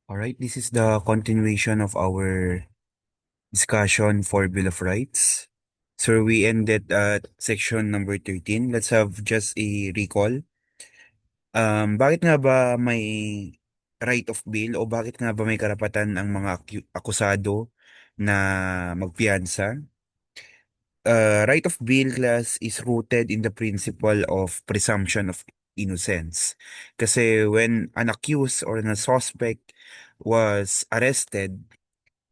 All right, this is the continuation of our discussion for Bill of Rights. So we ended at section number 13. Let's have just a recall. Bakit nga ba may right of bail o bakit nga ba may karapatan ang mga akusado na magpiyansa? Right of bail class is rooted in the principle of presumption of innocence. Kasi when an accused or a suspect was arrested,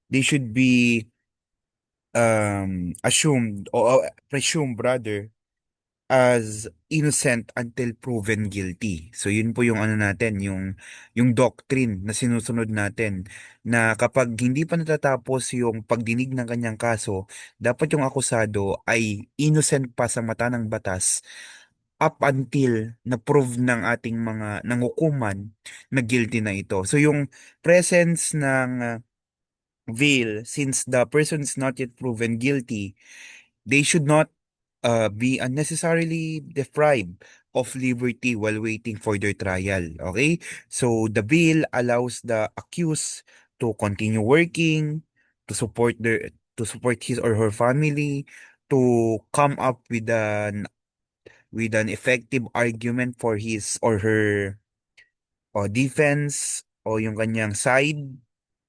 they should be assumed or presumed rather as innocent until proven guilty. So yun po yung ano natin, yung doctrine na sinusunod natin na kapag hindi pa natatapos yung pagdinig ng kanyang kaso, dapat yung akusado ay innocent pa sa mata ng batas up until na-prove ng ating mga ng hukuman na guilty na ito. So yung presence ng veil, since the person is not yet proven guilty, they should not be unnecessarily deprived of liberty while waiting for their trial. Okay? So the bill allows the accused to continue working, to support his or her family, to come up with an effective argument for his or her defense o yung kanyang side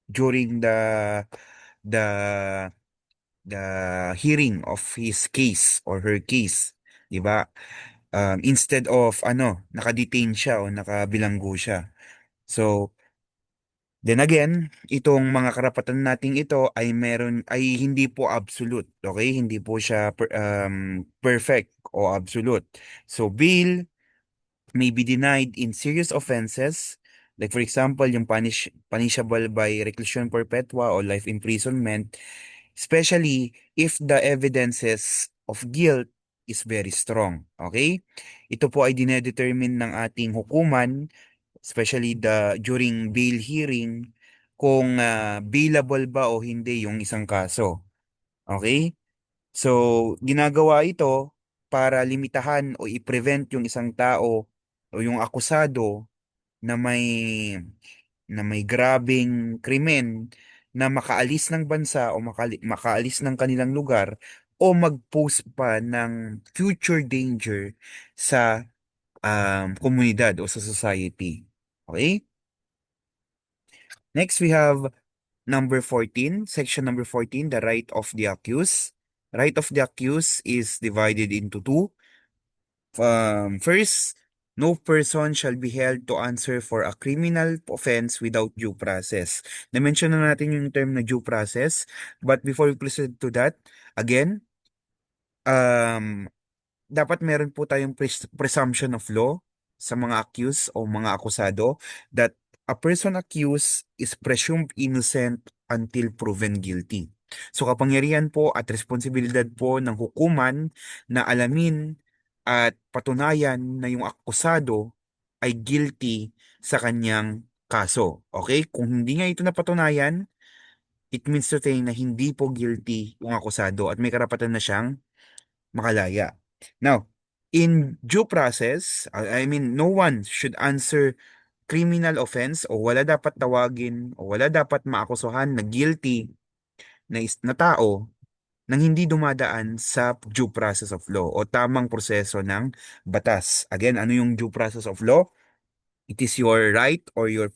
during the hearing of his case or her case, 'di ba? Instead of nakadetain siya o nakabilanggo siya. So, then again, itong mga karapatan nating ito ay hindi po absolute, okay? Hindi po siya perfect o absolute. So, bail may be denied in serious offenses, like for example, yung punishable by reclusion perpetua or life imprisonment, especially if the evidences of guilt is very strong. Okay? Ito po ay dinedetermine ng ating hukuman, especially during bail hearing, kung bailable ba o hindi yung isang kaso. Okay? So, ginagawa ito para limitahan o i-prevent yung isang tao o yung akusado na may grabing krimen na makaalis ng bansa o makaalis ng kanilang lugar o mag-pose pa ng future danger sa komunidad o sa society. Okay? Next, we have number 14, section number 14, the right of the accused. Right of the accused is divided into two. First, no person shall be held to answer for a criminal offense without due process. Na-mention na natin yung term na due process, but before we proceed to that, again, um, dapat meron po tayong presumption of law sa mga accused o mga akusado that a person accused is presumed innocent until proven guilty. So kapangyarihan po at responsibilidad po ng hukuman na alamin at patunayan na yung akusado ay guilty sa kanyang kaso. Okay? Kung hindi nga ito napatunayan, it means to say na hindi po guilty yung akusado at may karapatan na siyang makalaya. Now, in due process, I mean, no one should answer criminal offense o wala dapat tawagin o wala dapat maakusahan na guilty na tao nang hindi dumadaan sa due process of law o tamang proseso ng batas. Again, ano yung due process of law? It is your right or your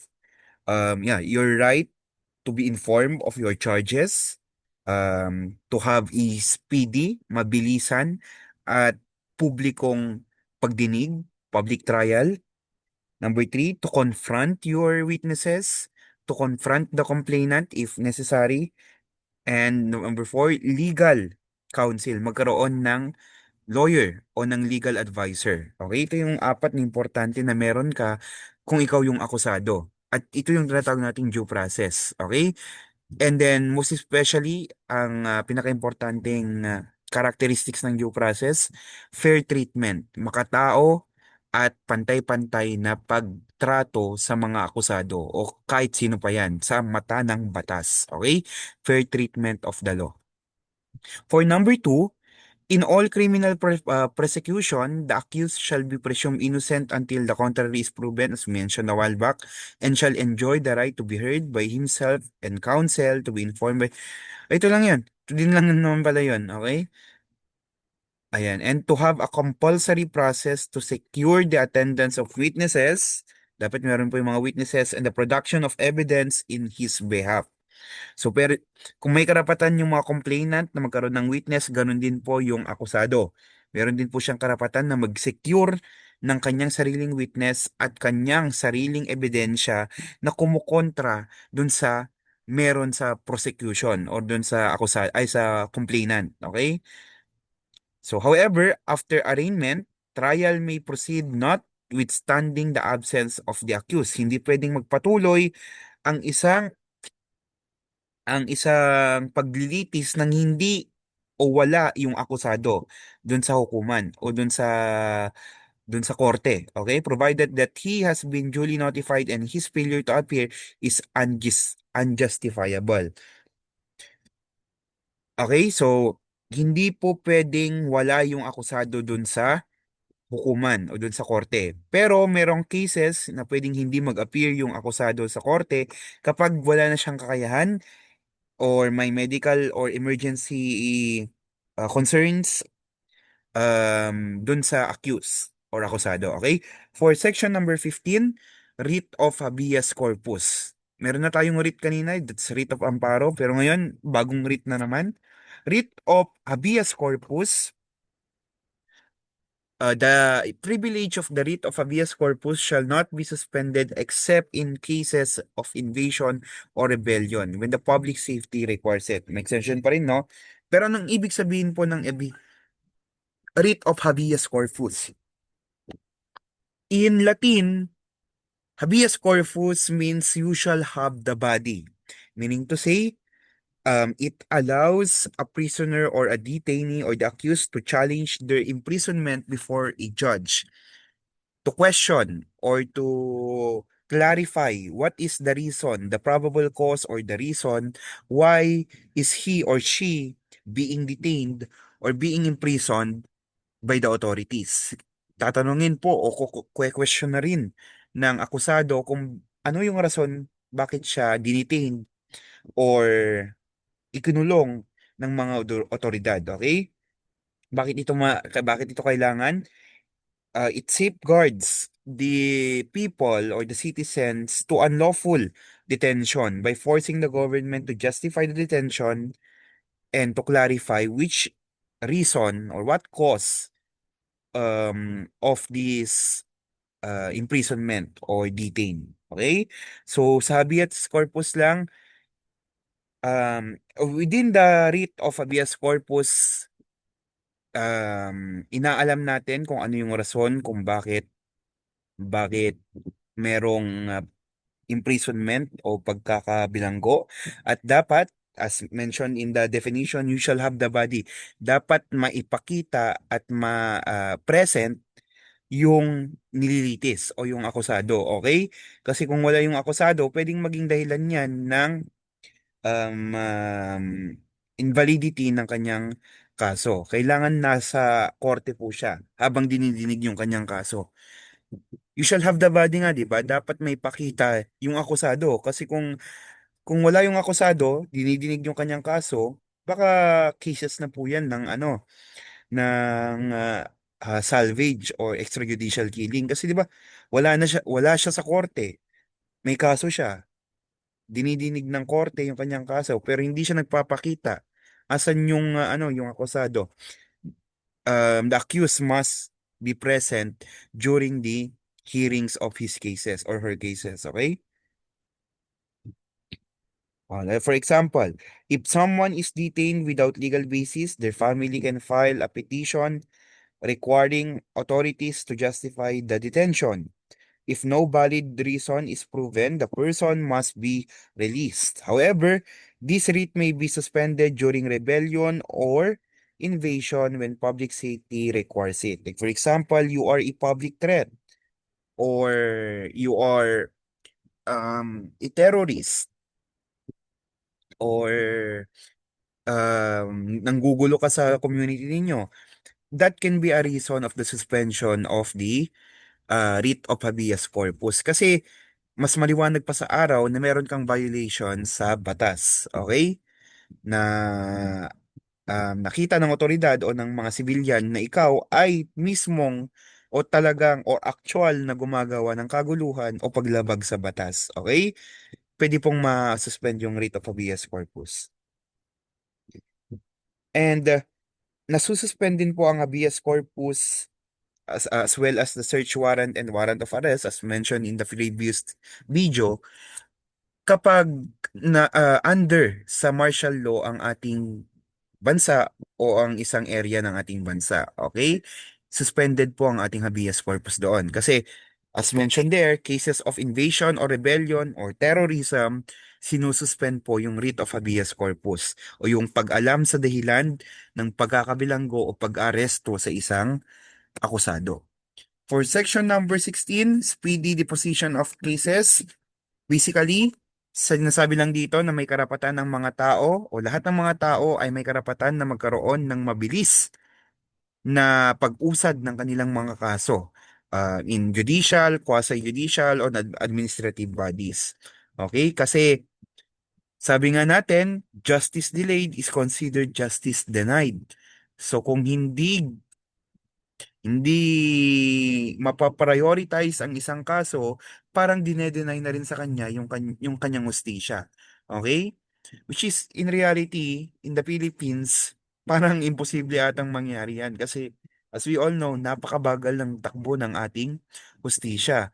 right to be informed of your charges, to have a speedy, mabilisan, at publikong pagdinig, public trial. Number three, to confront your witnesses, to confront the complainant if necessary. And number four, legal counsel, magkaroon ng lawyer o ng legal advisor. Okay, ito yung apat na importante na meron ka kung ikaw yung akusado. At ito yung tinatawag nating due process. Okay? And then, most especially, ang pinaka-importanting characteristics ng due process, fair treatment, makatao at pantay-pantay na pagtrato sa mga akusado o kahit sino pa yan sa mata ng batas. Okay? Fair treatment of the law. For number two, In all criminal prosecution, the accused shall be presumed innocent until the contrary is proven, as mentioned a while back, and shall enjoy the right to be heard by himself and counsel, to be informed by... Ito lang yun. Ito din lang naman pala yun, okay? Ayan. And to have a compulsory process to secure the attendance of witnesses. Dapat meron po yung mga witnesses and the production of evidence in his behalf. So, pero kung may karapatan yung mga complainant na magkaroon ng witness, ganun din po yung akusado. Meron din po siyang karapatan na mag-secure ng kanyang sariling witness at kanyang sariling ebidensya na kumukontra dun sa meron sa prosecution or dun sa sa complainant. Okay? So, however, after arraignment, trial may proceed notwithstanding the absence of the accused. Hindi pwedeng magpatuloy ang isang paglilitis ng hindi o wala yung akusado dun sa hukuman o dun sa korte. Okay? Provided that he has been duly notified and his failure to appear is unjustifiable. Okay? So, hindi po pwedeng wala yung akusado dun sa hukuman o dun sa korte. Pero merong cases na pwedeng hindi mag-appear yung akusado sa korte kapag wala na siyang kakayahan or may medical or emergency concerns dun sa accused or akusado. Okay? For section number 15, writ of habeas corpus. Meron na tayong writ kanina, that's writ of amparo, pero ngayon, bagong writ na naman. Writ of habeas corpus. The privilege of the writ of habeas corpus shall not be suspended except in cases of invasion or rebellion when the public safety requires it. May exception pa rin, no? Pero anong ibig sabihin po ng writ of habeas corpus? In Latin, habeas corpus means you shall have the body. Meaning to say, it allows a prisoner or a detainee or the accused to challenge their imprisonment before a judge, to question or to clarify what is the reason, the probable cause or the reason why is he or she being detained or being imprisoned by the authorities. Tatanungin po o question na rin ng akusado kung ano yung rason bakit siya dinitain or ikinulong ng mga otoridad, okay? Bakit ito kailangan? It safeguards the people or the citizens to unlawful detention by forcing the government to justify the detention and to clarify which reason or what cause of this imprisonment or detain. Okay? So, sa habeas corpus lang, within the writ of habeas corpus, inaalam natin kung ano yung rason kung bakit merong imprisonment o pagkakabilanggo at dapat, as mentioned in the definition, you shall have the body. Dapat maipakita at ma-present yung nililitis o yung akusado, okay? Kasi kung wala yung akusado, pwedeng maging dahilan yan ng invalidity ng kanyang kaso. Kailangan nasa korte po siya habang dinidinig yung kanyang kaso. You shall have the body nga, di ba? Dapat may pakita yung akusado. Kasi kung wala yung akusado, dinidinig yung kanyang kaso, baka cases na po yan ng salvage or extrajudicial killing. Kasi di ba, wala siya sa korte. May kaso siya. Dinidinig ng korte yung kanyang kaso, pero hindi siya nagpapakita. Asan yung akusado? The accused must be present during the hearings of his cases or her cases, okay? For example, if someone is detained without legal basis, their family can file a petition requiring authorities to justify the detention. If no valid reason is proven, the person must be released. However, this writ may be suspended during rebellion or invasion when public safety requires it. Like for example, you are a public threat or you are a terrorist or nanggugulo ka sa community ninyo, that can be a reason of the suspension of the writ of habeas corpus. Kasi mas maliwanag pa sa araw na meron kang violation sa batas. Okay? Na nakita ng otoridad o ng mga sibilyan na ikaw ay mismong o talagang o actual na gumagawa ng kaguluhan o paglabag sa batas. Okay? Pwede pong ma-suspend yung writ of habeas corpus. And nasususpend din po ang habeas corpus as well as the search warrant and warrant of arrest as mentioned in the previous video kapag under sa martial law ang ating bansa o ang isang area ng ating bansa. Okay? Suspended po ang ating habeas corpus doon. Kasi, as mentioned there, cases of invasion or rebellion or terrorism, sinususpend po yung writ of habeas corpus o yung pag-alam sa dahilan ng pagkakabilanggo o pag-aresto sa isang akusado. For section number 16, speedy deposition of cases. Basically, sinasabi lang dito na may karapatan ng mga tao o lahat ng mga tao ay may karapatan na magkaroon ng mabilis na pag-usad ng kanilang mga kaso in judicial, quasi-judicial, o administrative bodies. Okay? Kasi sabi nga natin, justice delayed is considered justice denied. So kung hindi mapaprioritize ang isang kaso, parang dinedenay na rin sa kanya yung kanyang hustisya. Okay? Which is, in reality, in the Philippines, parang imposible atang mangyari yan. Kasi, as we all know, napakabagal ng takbo ng ating hustisya.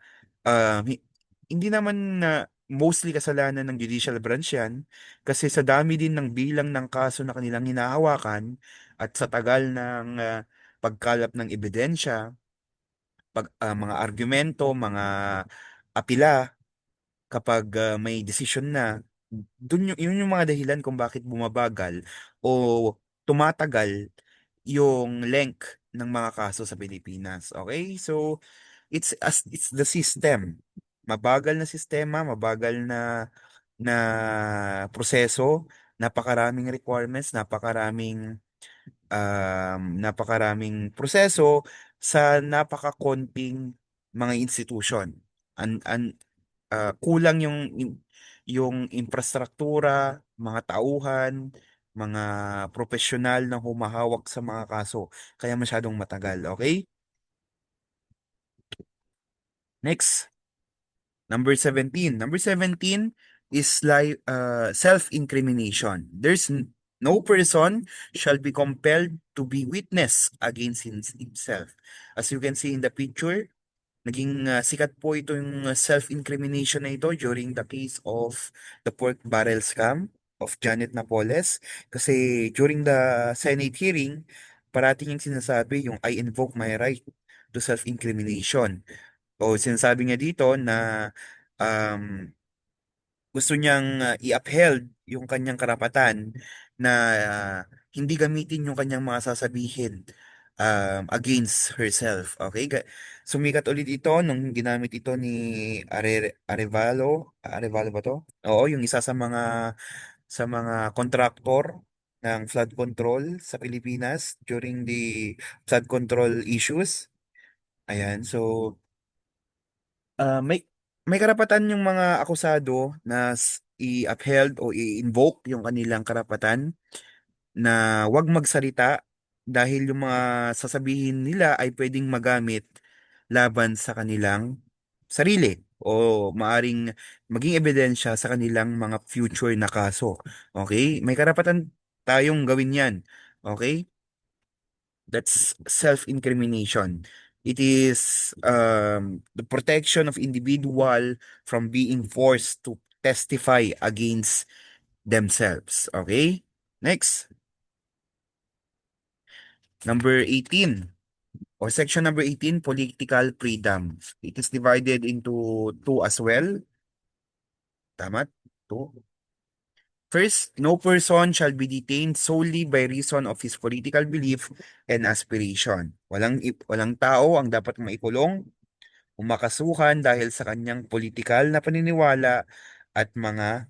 Hindi naman na mostly kasalanan ng judicial branch yan, kasi sa dami din ng bilang ng kaso na kanilang hinahawakan at sa tagal ng pagkalap ng ebidensya, mga argumento, mga apila, kapag may desisyon na, yun yung mga dahilan kung bakit bumabagal o tumatagal yung length ng mga kaso sa Pilipinas. Okay? So, it's the system. Mabagal na sistema, mabagal na proseso, napakaraming requirements, napakaraming proseso sa napakakonting mga institusyon. Kulang yung infrastruktura, mga tauhan, mga profesional na humahawak sa mga kaso. Kaya masyadong matagal. Okay? Next, number 17. Number 17 is like self-incrimination. No person shall be compelled to be witness against himself. As you can see in the picture, naging sikat po itong self-incrimination na ito during the case of the pork barrel scam of Janet Napoles. Kasi during the Senate hearing, parating yung sinasabi yung I invoke my right to self-incrimination. O sinasabi niya dito na um, gusto niyang i-upheld yung kanyang karapatan na ah, hindi gamitin yung kanyang mga sasabihin against herself. Okay? Sumikat ulit ito nung ginamit ito ni Arevalo. Arevalo ba to? Oo, yung isa sa mga kontraktor ng flood control sa Pilipinas during the flood control issues. Ayan, so may karapatan yung mga akusado na i-upheld o i-invoke yung kanilang karapatan na wag magsalita dahil yung mga sasabihin nila ay pwedeng magamit laban sa kanilang sarili o maaring maging ebidensya sa kanilang mga future na kaso. Okay? May karapatan tayong gawin yan. Okay? That's self-incrimination. It is the protection of individual from being forced to testify against themselves. Okay? Next, number 18 or section number 18, political freedom. It is divided into two as well. Tama? Two. First, no person shall be detained solely by reason of his political belief and aspiration. Walang tao ang dapat maikulong umakasuhan dahil sa kanyang politikal na paniniwala at mga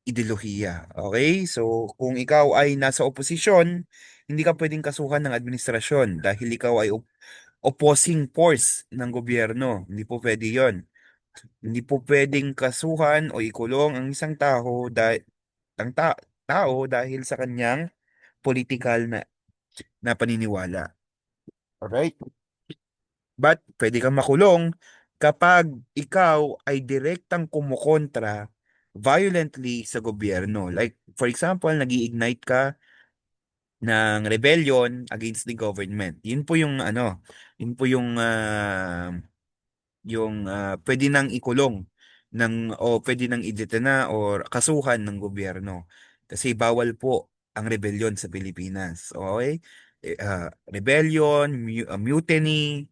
ideolohiya. Okay? So, kung ikaw ay nasa oposisyon, hindi ka pwedeng kasuhan ng administrasyon dahil ikaw ay opposing force ng gobyerno. Hindi po pwede yon. Hindi po pwedeng kasuhan o ikulong ang isang tao dahil sa kanyang political na paniniwala. Alright? But pwede kang makulong kapag ikaw ay direktang kumukontra violently sa gobyerno. Like, for example, nag-iignite ka ng rebellion against the government. Yun po yung ano, yun po yung pwede nang ikulong o pwede nang idetena or kasuhan ng gobyerno. Kasi bawal po ang rebellion sa Pilipinas. Okay? Rebellion, mutiny,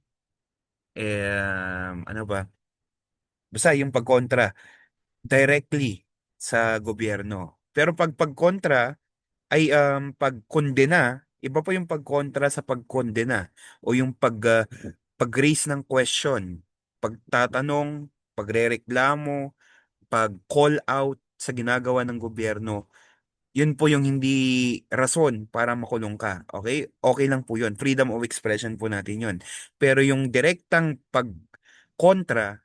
ano ba? Basta yung pagkontra directly sa gobyerno. Pero pag pagkontra ay pagkondena, iba po yung pagkontra sa pagkondena o yung pag-raise ng question, pagtatanong, pagrereklamo, pag-call out sa ginagawa ng gobyerno. Yun po yung hindi rason para makulong ka. Okay? Okay lang po yun. Freedom of expression po natin yun. Pero yung direktang pagkontra,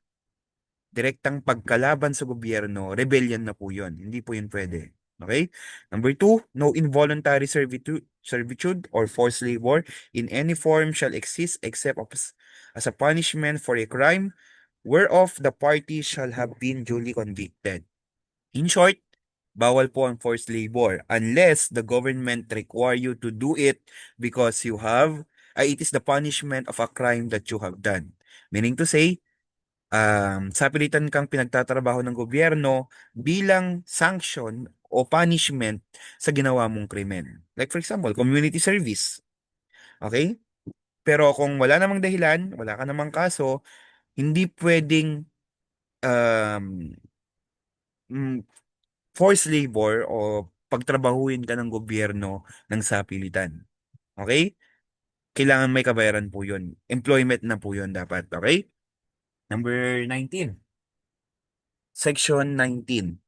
direktang pagkalaban sa gobyerno, rebellion na po yun. Hindi po yun pwede. Okay? Number two, no involuntary servitude or forced labor in any form shall exist except as a punishment for a crime whereof the party shall have been duly convicted. In short, bawal po ang forced labor unless the government require you to do it because it is the punishment of a crime that you have done. Meaning to say, sapilitan kang pinagtatrabaho ng gobyerno bilang sanction o punishment sa ginawa mong krimen. Like for example, community service. Okay? Pero kung wala namang dahilan, wala ka namang kaso, hindi pwedeng um, mm, forced labor o pagtrabahuin ka ng gobyerno ng sapilitan. Okay? Kailangan may kabayaran po yun. Employment na po yun dapat. Okay? Number 19. Section 19.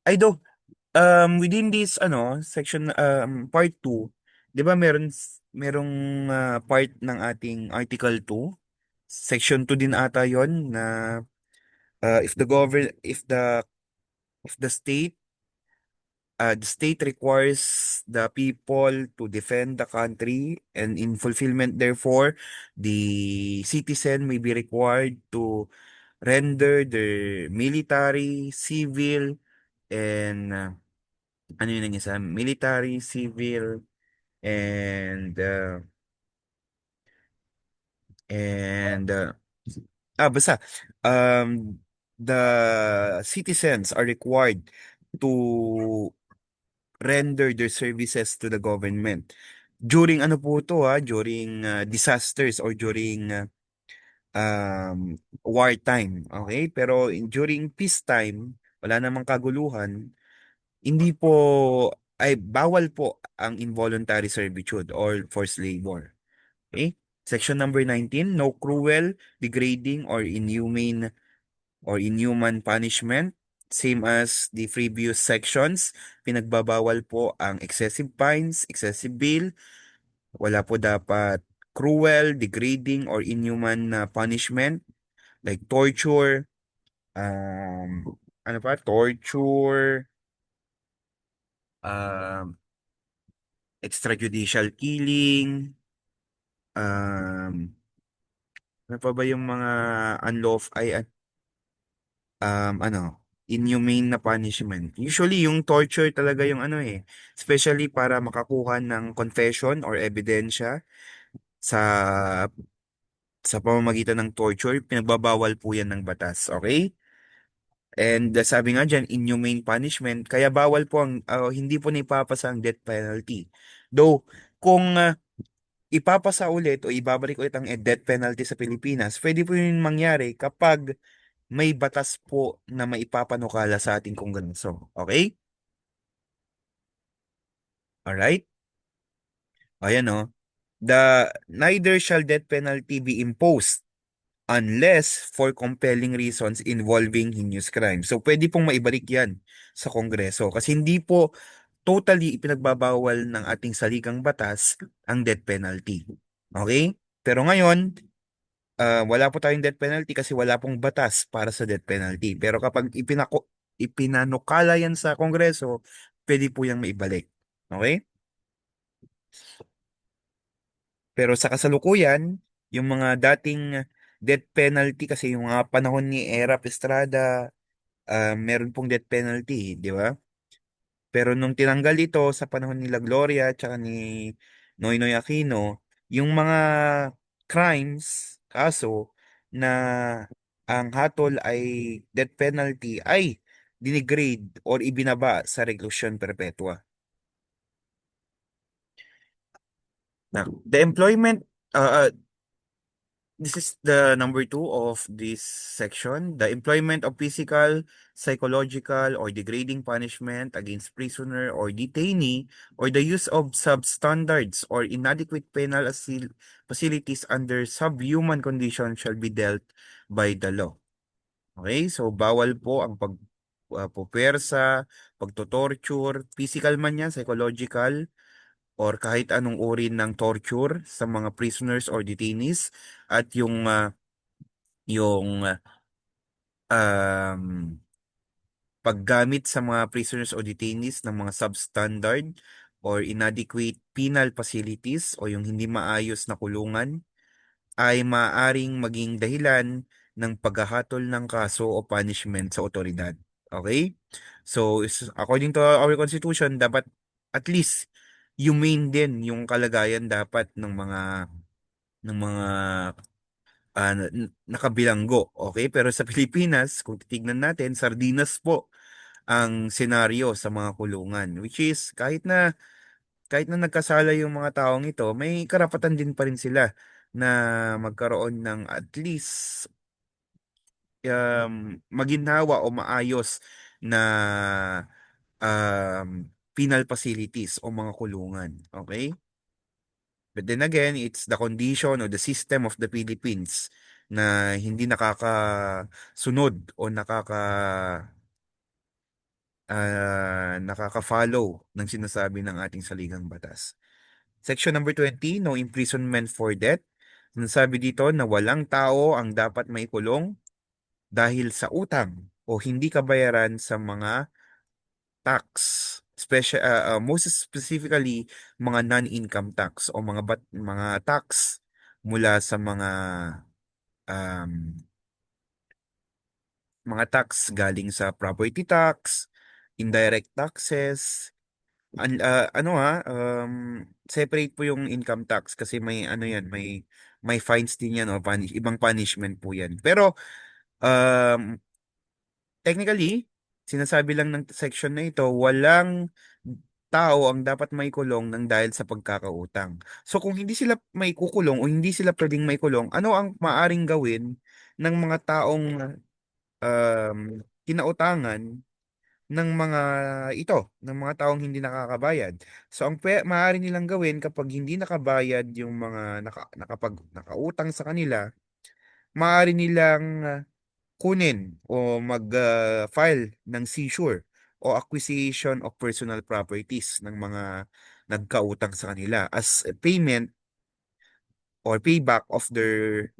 Ay do, within this section part 2, 'di ba merong part ng ating article 2, section 2 din ata 'yon na if the govern if the state requires the people to defend the country and in fulfillment therefore the citizen may be required to render their military, civil and ano yun ang isa? Military, civil, and and basta the citizens are required to render their services to the government during ano po to during disasters or during wartime, okay, pero during peacetime wala namang kaguluhan. Hindi po ay bawal po ang involuntary servitude or forced labor. Okay? Section number 19, no cruel, degrading, or inhuman punishment. Same as the previous sections, pinagbabawal po ang excessive fines, excessive bail. Wala po dapat cruel, degrading, or inhuman na punishment like torture, ano pa? Torture, um, extrajudicial killing, ano pa ba yung mga inhumane na punishment. Usually, yung torture talaga yung ano especially para makakuha ng confession or ebidensya sa sa pamamagitan ng torture, pinagbabawal po yan ng batas, okay? And sabi nga dyan, inhumane punishment, kaya bawal po hindi po naipapasa ang death penalty. Though, kung ipapasa ulit o ibabalik ulit ang death penalty sa Pilipinas, pwede po yun mangyari kapag may batas po na maipapanukala sa ating Kongreso. Okay? Alright? Ayan o. Neither shall death penalty be imposed unless for compelling reasons involving heinous crime. So, pwede pong maibalik yan sa Kongreso kasi hindi po totally ipinagbabawal ng ating saligang batas ang death penalty. Okay? Pero ngayon, wala po tayong death penalty kasi wala pong batas para sa death penalty. Pero kapag ipinanukala yan sa Kongreso, pwede po yung maibalik. Okay? Pero sa kasalukuyan, yung mga dating death penalty kasi yung mga panahon ni Era Estrada, meron pong death penalty, di ba? Pero nung tinanggal ito sa panahon nila Gloria at saka ni Noynoy Aquino, yung mga crimes, kaso na ang hatol ay death penalty ay dinigrade or ibinaba sa reclusion perpetua. Now, the employment this is the number two of this section. The employment of physical, psychological, or degrading punishment against prisoner or detainee, or the use of substandards or inadequate penal facilities under subhuman conditions shall be dealt by the law. Okay, so bawal po ang pupersa, pagtotorture, physical man yan, psychological, or kahit anong uri ng torture sa mga prisoners or detainees at yung um, paggamit sa mga prisoners o detainees ng mga substandard or inadequate penal facilities o yung hindi maayos na kulungan ay maaring maging dahilan ng paghahatol ng kaso o punishment sa otoridad. Okay? So, according to our constitution, dapat at least humane din yung kalagayan dapat ng mga nakabilanggo. Okay? Pero sa Pilipinas, kung titignan natin, sardinas po ang senaryo sa mga kulungan. Which is, kahit na nagkasala yung mga taong ito, may karapatan din pa rin sila na magkaroon ng at least maginhawa o maayos na penal facilities o mga kulungan. Okay? But then again, it's the condition or the system of the Philippines na hindi nakakasunod o nakaka-follow ng sinasabi ng ating saligang batas. Section number 20, no imprisonment for debt. Sinasabi dito na walang tao ang dapat maikulong dahil sa utang o hindi kabayaran sa mga tax. Most specifically, mga non-income tax o mga tax mula sa um, mga tax galing sa property tax, indirect taxes, separate po yung income tax kasi may ano yan, may fines din yan o ibang punishment po yan. Pero um, technically, sinasabi lang ng section na ito, walang tao ang dapat may kulong ng dahil sa pagkakautang. So kung hindi sila may kukulong o hindi sila pwedeng may kulong, ano ang maaring gawin ng mga taong um, kinautangan ng mga ng mga taong hindi nakakabayad. So ang maaari nilang gawin kapag hindi nakabayad yung mga nakautang sa kanila, maaari nilang kunin o mag-file ng seizure o acquisition of personal properties ng mga nagkautang sa kanila as a payment or payback of their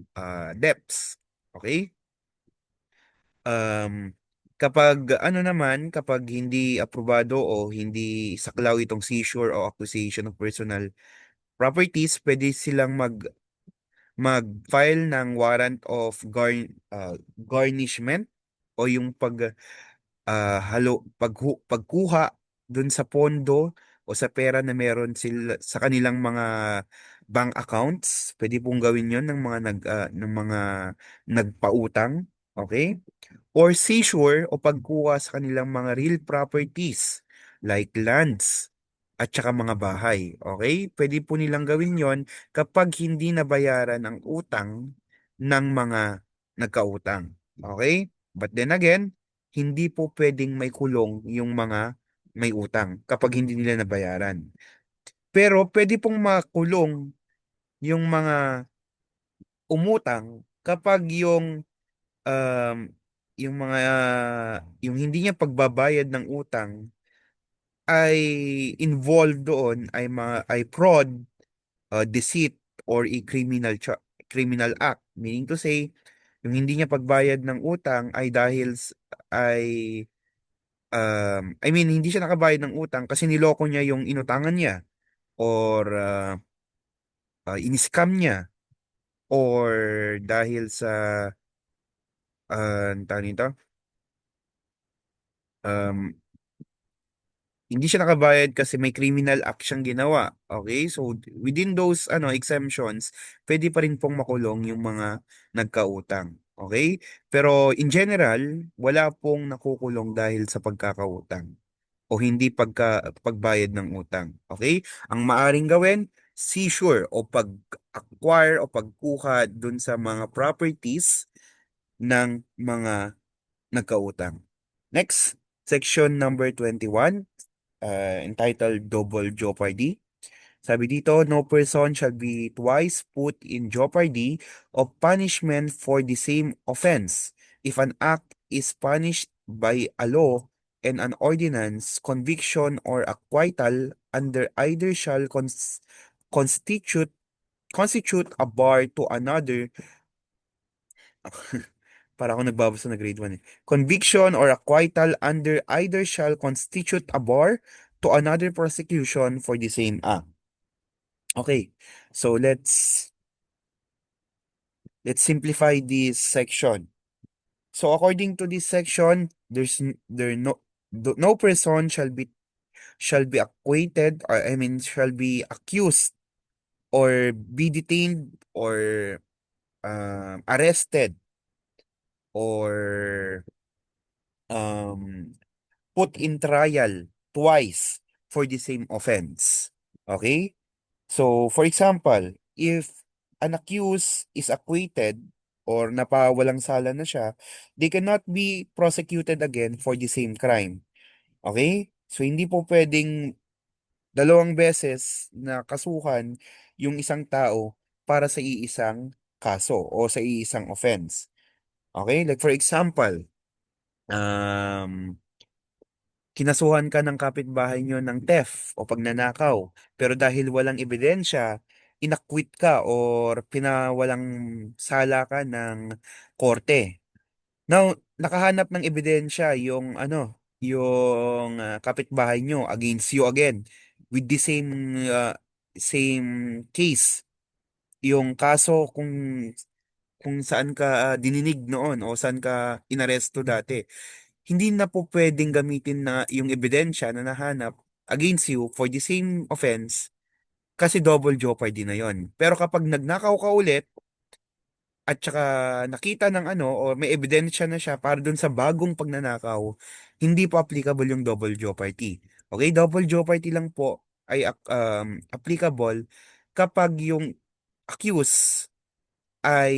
debts. Okay? Um, kapag hindi aprobado o hindi saklaw itong seizure o acquisition of personal properties, pwede silang mag-file ng warrant of garnishment o yung pagkuha dun sa pondo o sa pera na meron sila sa kanilang mga bank accounts. Pwede pong gawin 'yon ng mga nagpautang, okay? Or seizure o pagkuha sa kanilang mga real properties like lands at saka mga bahay. Okay? Pwede po nilang gawin yon kapag hindi nabayaran ang utang ng mga nagkautang. Okay? But then again, hindi po pwedeng may kulong yung mga may utang kapag hindi nila nabayaran. Pero pwede pong makulong yung mga umutang kapag um, yung mga, yung hindi niya pagbabayad ng utang ay involved doon ay fraud, deceit, or a criminal act. Meaning to say, yung hindi niya pagbayad ng utang ay ay I mean, hindi siya nakabayad ng utang kasi niloko niya yung inutangan niya, or in-scam niya, or dahil sa ang tawag nito, um, hindi siya nakabayad kasi may criminal act siyang ginawa. Okay? So, within those exemptions, pwede pa rin pong makulong yung mga nagkautang. Okay? Pero in general, wala pong nakukulong dahil sa pagkakautang o hindi pagbayad ng utang. Okay? Ang maaring gawin, seizure o pag-acquire o pagkuha dun sa mga properties ng mga nagkautang. Next, section number 21, entitled Double Jeopardy. Sabi dito, no person shall be twice put in jeopardy of punishment for the same offense. If an act is punished by a law and an ordinance, conviction, or acquittal under either shall constitute constitute a bar to another. Para ako nagbabasa na grade 1 eh. Conviction or acquittal under either shall constitute a bar to another prosecution for the same act. Okay, so let's simplify this section. So according to this section, there's n- there no no person shall be acquitted, or I mean shall be accused or be detained or arrested or um put in trial twice for the same offense. Okay? So, for example, if an accused is acquitted or napawalang sala na siya, they cannot be prosecuted again for the same crime. Okay? So, hindi po pwedeng dalawang beses na kasuhan yung isang tao para sa iisang kaso o sa iisang offense. Okay? Like for example, kinasuhan ka ng kapitbahay nyo ng theft o pagnanakaw. Pero dahil walang ebidensya, inakwit ka or pinawalang sala ka ng korte. Now, nakahanap ng ebidensya yung kapitbahay nyo against you again with the same case. Yung kaso kung saan ka dininig noon o saan ka inaresto dati, hindi na po pwedeng gamitin na yung ebidensya na nahanap against you for the same offense kasi double jeopardy na yon. Pero kapag nagnakaw ka ulit at saka nakita ng o may ebidensya na siya para dun sa bagong pagnanakaw, hindi po applicable yung double jeopardy. Okay, double jeopardy lang po ay applicable kapag yung accused ay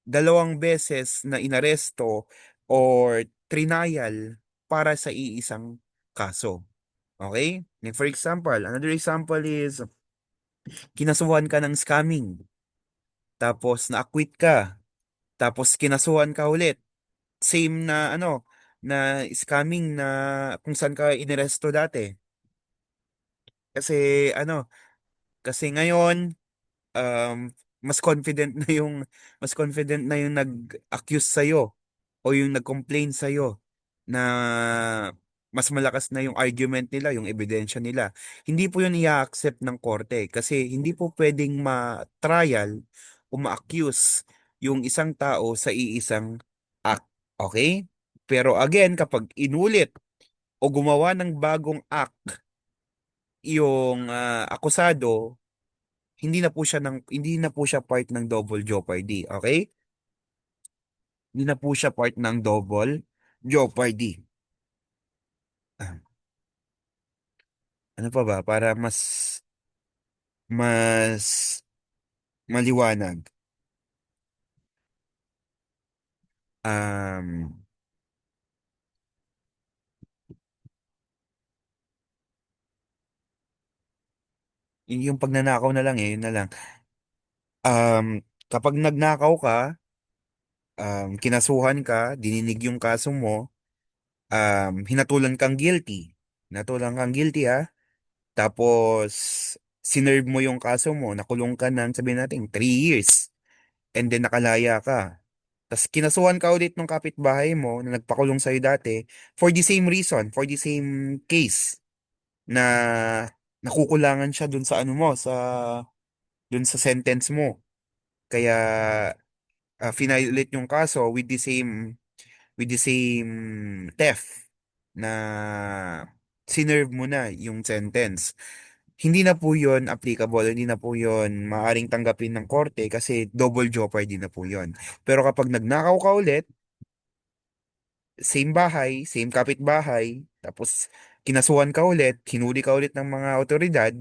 dalawang beses na inaresto or trinayal para sa iisang kaso. Okay? Like for example, another example is kinasuhan ka ng scamming, tapos na-acquit ka, tapos kinasuhan ka ulit. Same na na scamming na kung saan ka iniresto dati. Kasi kasi ngayon um, mas confident na yung nag-accuse sa o yung nag-complain sa na mas malakas na yung argument nila, yung ebidensya nila. Hindi po yun i-accept ng korte kasi hindi po pwedeng ma-trial o ma-accuse yung isang tao sa iisang act. Okay? Pero again, kapag inulit o gumawa ng bagong act yung akusado, hindi na po siya part ng double jeopardy, okay? Hindi na po siya part ng double jeopardy. Ah, ano pa ba para mas maliwanag? Um, yung pagnanakaw na lang yun na lang. Um, kapag nagnakaw ka, Kinasuhan ka, dininig yung kaso mo, hinatulan kang guilty. Hinatulan kang guilty ha. Tapos, sinerve mo yung kaso mo, nakulong ka ng, sabihin natin, 3 years. And then nakalaya ka. Tapos kinasuhan ka ulit ng kapitbahay mo na nagpakulong sa'yo dati for the same reason, for the same case na nakukulangan siya dun sa ano mo, dun sa sentence mo. Kaya final ulit yung kaso with the same theft na sinerve mo na yung sentence. Hindi na po yun applicable, hindi na po yun maaring tanggapin ng korte kasi double jeopardy na po yun. Pero kapag nagnakaw ka ulit, same bahay, same kapitbahay, tapos kinasuhan ka ulit, hinuli ka ulit ng mga otoridad,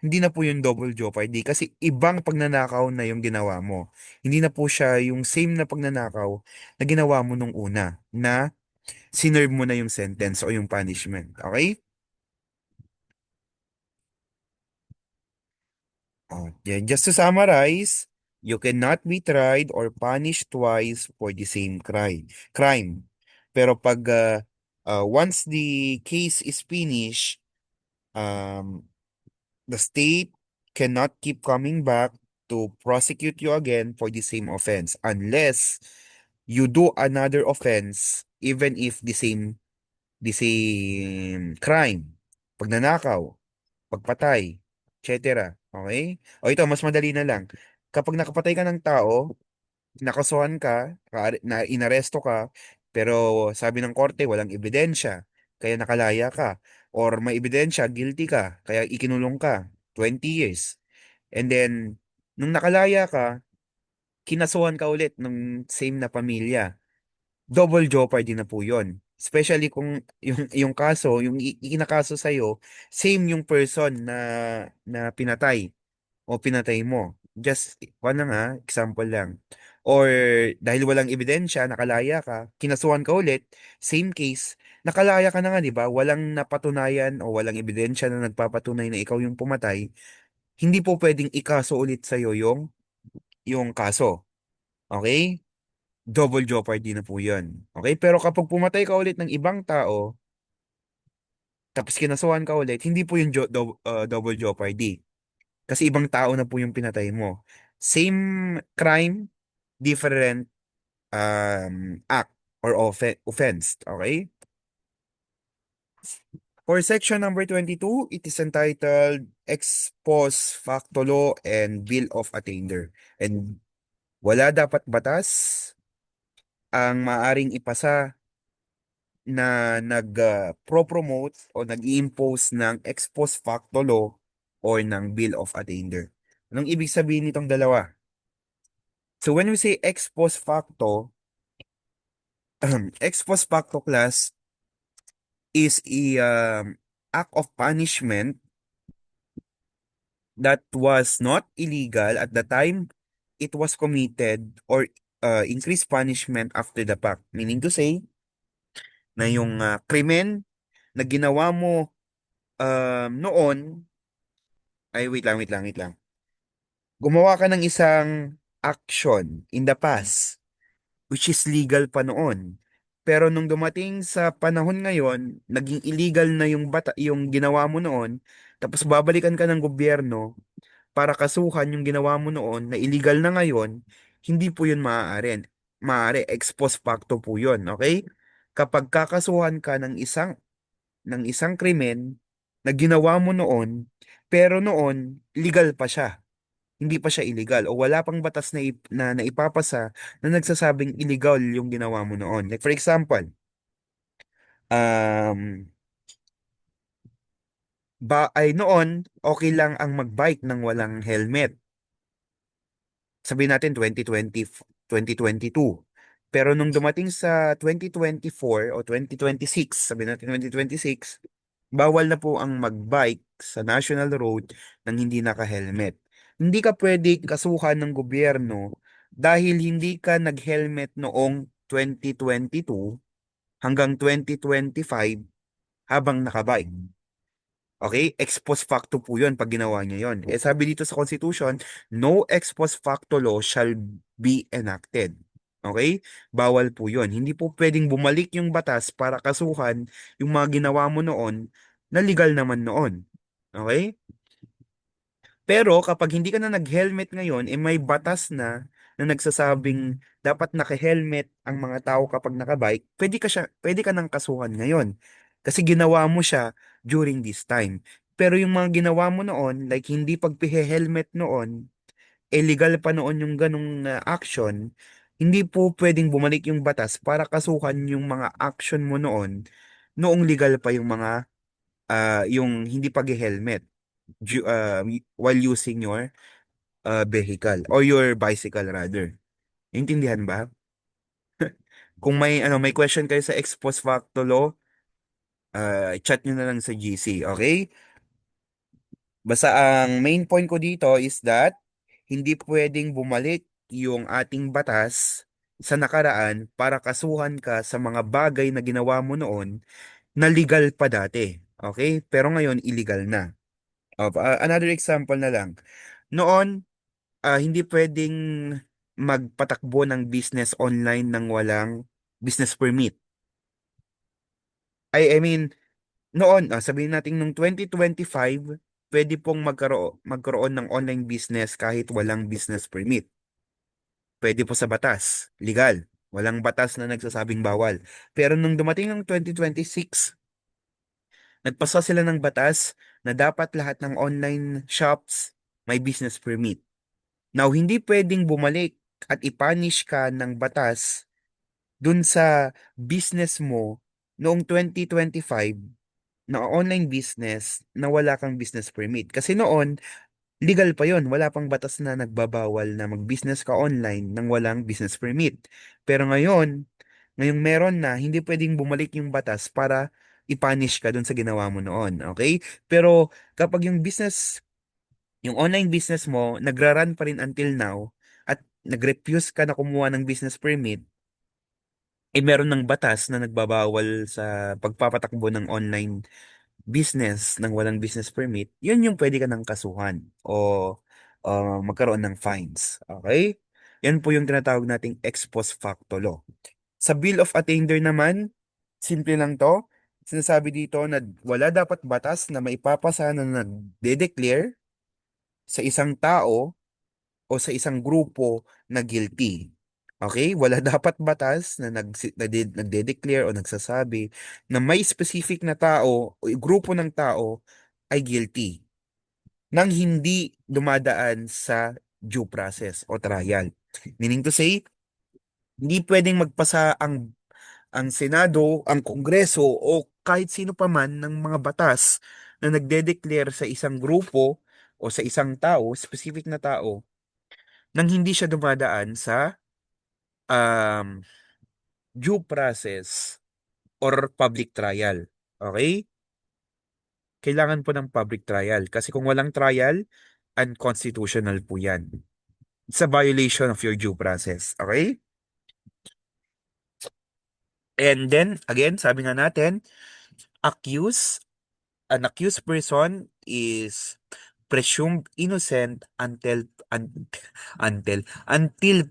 hindi na po yung double jeopardy kasi ibang pagnanakaw na yung ginawa mo. Hindi na po siya yung same na pagnanakaw na ginawa mo nung una na sinerve mo na yung sentence o yung punishment. Okay? Yeah, just to summarize, you cannot be tried or punished twice for the same crime. Pero pag once the case is finished, um, the state cannot keep coming back to prosecute you again for the same offense unless you do another offense even if the same crime. Pagnanakaw, pagpatay, etc. Okay? O ito, mas madali na lang. Kapag nakapatay ka ng tao, nakasuhan ka, inaresto ka, pero sabi ng korte, walang ebidensya, kaya nakalaya ka. Or may ebidensya, guilty ka, kaya ikinulong ka, 20 years. And then, nung nakalaya ka, kinasuhan ka ulit ng same na pamilya. Double jeopardy na po yun. Especially kung yung kaso, yung ikinakaso sa'yo, same yung person na pinatay o pinatay mo. Just, na nga, example lang. Or dahil walang ebidensya, nakalaya ka, kinasuhan ka ulit, same case, nakalaya ka na nga, di ba? Walang napatunayan o walang ebidensya na nagpapatunay na ikaw yung pumatay, hindi po pwedeng ikaso ulit sa'yo yung kaso. Okay? Double jeopardy na po yun. Okay? Pero kapag pumatay ka ulit ng ibang tao, tapos kinasuhan ka ulit, hindi po yung double jeopardy. Kasi ibang tao na po yung pinatay mo. Same crime, different act or offense. Okay? For section number 22, it is entitled Ex Post Facto Law and Bill of Attainder. And wala dapat batas ang maaring ipasa na nag-pro-promote o nag-i-impose ng ex post facto law or ng Bill of Attainder. Anong ibig sabihin nitong dalawa? So when we say ex post facto, ex post facto class is a act of punishment that was not illegal at the time it was committed or increased punishment after the fact. Meaning to say na yung krimen na ginawa mo noon, ay wait lang. Gumawa ka ng isang action in the past which is legal pa noon. Pero nung dumating sa panahon ngayon, naging illegal na yung ginawa mo noon, tapos babalikan ka ng gobyerno para kasuhan yung ginawa mo noon na illegal na ngayon, hindi po yun maaari. Maaari, ex post facto po yun, okay? Kapag kakasuhan ka ng isang krimen na ginawa mo noon, pero noon, legal pa siya. Hindi pa siya illegal o wala pang batas na naipapasa na nagsasabing illegal yung ginawa mo noon. Like for example, um, ay noon, okay lang ang magbike ng walang helmet. Sabihin natin 2022. Pero nung dumating sa 2024 o 2026, sabihin natin 2026, bawal na po ang magbike sa national road nang hindi naka-helmet. Hindi ka pwede kasuhan ng gobyerno dahil hindi ka nag-helmet noong 2022 hanggang 2025 habang nakabike. Okay? Ex post facto po yun pag ginawa niya yun. Sabi dito sa Constitution, no ex post facto law shall be enacted. Okay? Bawal po yun. Hindi po pwedeng bumalik yung batas para kasuhan yung mga ginawa mo noon na legal naman noon. Okay? Pero kapag hindi ka na nag-helmet ngayon, eh may batas na nagsasabing dapat naka-helmet ang mga tao kapag nakabike, pwede ka nang kasuhan ngayon. Kasi ginawa mo siya during this time. Pero yung mga ginawa mo noon, like hindi pagpihe-helmet noon, illegal pa noon yung ganong action, hindi po pwedeng bumalik yung batas para kasuhan yung mga action mo noong legal pa yung mga yung hindi pag-helmet while using your vehicle or your bicycle rather. Intindihan ba? Kung may question kayo sa ex post facto law, chat nyo na lang sa GC, okay? Basta ang main point ko dito is that hindi pwedeng bumalik yung ating batas sa nakaraan para kasuhan ka sa mga bagay na ginawa mo noon na legal pa dati. Okay? Pero ngayon, illegal na. Another example na lang. Noon, hindi pwedeng magpatakbo ng business online nang walang business permit. I mean, noon, sabihin natin nung 2025, pwede pong magkaroon ng online business kahit walang business permit. Pwede po sa batas, legal. Walang batas na nagsasabing bawal. Pero nung dumating ng 2026, nagpasa sila ng batas na dapat lahat ng online shops may business permit. Now, hindi pwedeng bumalik at ipanish ka ng batas dun sa business mo noong 2025 na online business na wala kang business permit. Kasi noon, legal pa yon. Wala pang batas na nagbabawal na mag-business ka online nang walang business permit. Pero ngayong meron na, hindi pwedeng bumalik yung batas para ipanish ka dun sa ginawa mo noon. Okay? Pero kapag yung online business mo, nagra-run pa rin until now, at nag-refuse ka na kumuha ng business permit, eh meron ng batas na nagbabawal sa pagpapatakbo ng online business nang walang business permit, yun yung pwede ka ng kasuhan o magkaroon ng fines. Okay? Yan po yung tinatawag nating ex post facto law. Sa Bill of Attainder naman, simple lang to. Sinasabi dito na wala dapat batas na maipapasa na nagde-declare sa isang tao o sa isang grupo na guilty. Okay? Wala dapat batas na nagde-declare o nagsasabi na may specific na tao o grupo ng tao ay guilty nang hindi dumadaan sa due process o trial. Meaning to say, hindi pwedeng magpasa ang Senado, ang Kongreso o kahit sino pa man ng mga batas na nagde-declare sa isang grupo o sa isang tao, specific na tao, nang hindi siya dumadaan sa um, due process or public trial. Okay? Kailangan po ng public trial. Kasi kung walang trial, unconstitutional po yan. It's a violation of your due process. Okay? And then, again, sabi nga natin, accused, an accused person is presumed innocent until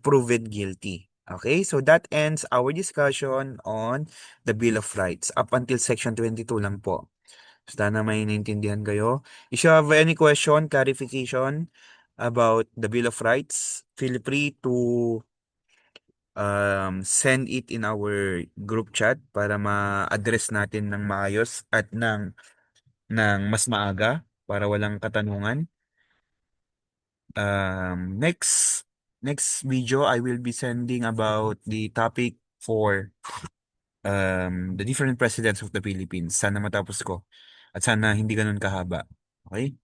proven guilty. Okay, so that ends our discussion on the Bill of Rights up until Section 22 lang po. Sana may naiintindihan kayo. If you have any question, clarification about the Bill of Rights, feel free to send it in our group chat para ma-address natin ng maayos at ng mas maaga para walang katanungan. Next video, I will be sending about the topic for the different presidents of the Philippines. Sana matapos ko at sana hindi ganun kahaba. Okay?